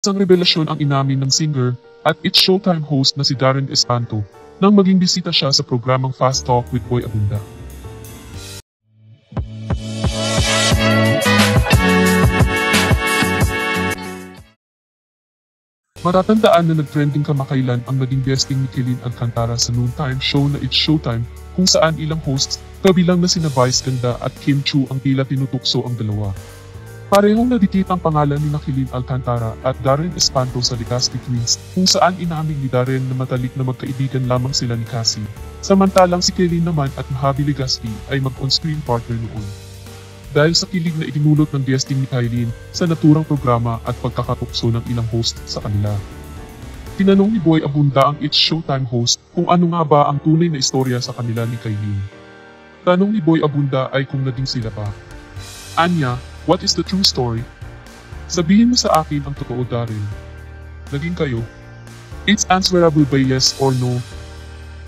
Isang revelasyon ang inamin ng singer at It's Showtime host na si Darren Espanto nang maging bisita siya sa programang Fast Talk with Boy Abunda. Matatandaan na nag-trending kamakailan ang naging guesting ni Kelin Alcantara sa noontime show na It's Showtime kung saan ilang hosts, kabilang na sina Vice Ganda at Kim Chu ang tila tinutukso ang dalawa. Parehong nadikit ang pangalan ni Kelin Alcantara at Darren Espanto sa Licasti Twins kung saan inamin ni Darren na matalik na magkaibigan lamang sila ni Cassie. Samantalang si Kelin naman at Mahabi Legaspi ay mag-on-screen partner noon. Dahil sa kilig na itinulot ng guesting ni Kelin sa naturang programa at pagkakatukso ng ilang host sa kanila. Tinanong ni Boy Abunda ang It's Showtime host kung ano nga ba ang tunay na istorya sa kanila ni Kelin. Tanong ni Boy Abunda ay kung naging sila pa. Anya, what is the true story? Sabihin mo sa akin ang totoo, Darren. Naging kayo? It's answerable by yes or no.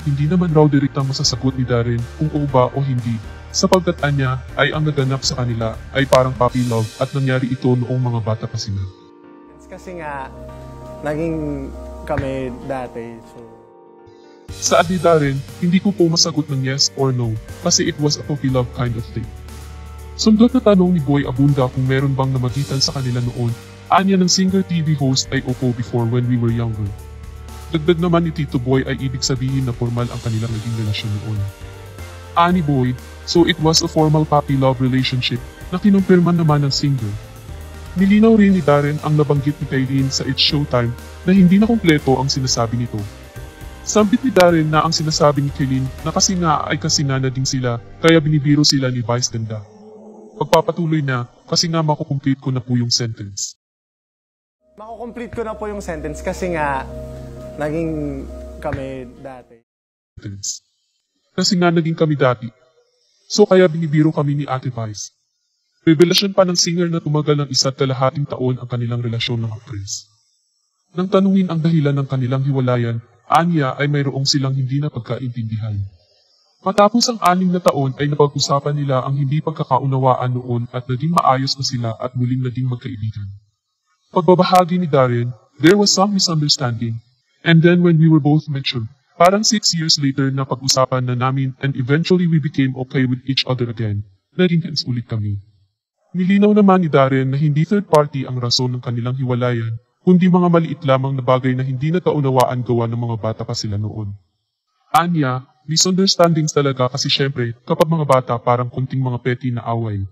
Hindi naman raw direktang masasagot ni Darren kung oo ba o hindi. Sapagkat anya ay ang naganap sa kanila ay parang puppy love at nangyari ito noong mga bata pa sila. Kasi nga, naging kami dati. Sa ni Darren, hindi ko po masagot ng yes or no kasi it was a puppy love kind of thing. Sundot na tanong ni Boy Abunda kung meron bang namagitan sa kanila noon, anya ng singer TV host ay opo before when we were younger. Dagdag naman ni Tito Boy ay ibig sabihin na formal ang kanilang naging relasyon noon. Ani Boy, so it was a formal puppy love relationship na kinumpirman naman ng singer. Nilinaw rin ni Darren ang nabanggit ni Kelin sa It's Showtime na hindi na kumpleto ang sinasabi nito. Sambit ni Darren na ang sinasabi ni Kelin na kasi nga ay kasi nga na din sila kaya binibiro sila ni Vice Ganda. Pagpapatuloy na kasi nga makukomplete ko na po yung sentence. Makukomplete ko na po yung sentence kasi nga naging kami dati. Kasi nga naging kami dati. So kaya binibiro kami ni Ate Vice. Revelasyon pa ng singer na tumagal ng 1.5 taon ang kanilang relasyon ng actress. Nang tanungin ang dahilan ng kanilang hiwalayan, anya ay mayroong silang hindi na pagkaintindihan. Matapos ang 6 na taon ay napag-usapan nila ang hindi pagkakaunawaan noon at naging maayos na sila at muling naging magkaibigan. Pagbabahagi ni Darren, there was some misunderstanding. And then when we were both mature, parang 6 years later na pag-usapan na namin and eventually we became okay with each other again. Naging friends ulit kami. Nilinaw naman ni Darren na hindi third party ang rason ng kanilang hiwalayan, kundi mga maliit lamang na bagay na hindi nakaunawaan gawa ng mga bata pa sila noon. Anya, misunderstandings talaga kasi syempre kapag mga bata parang kunting mga petty na away.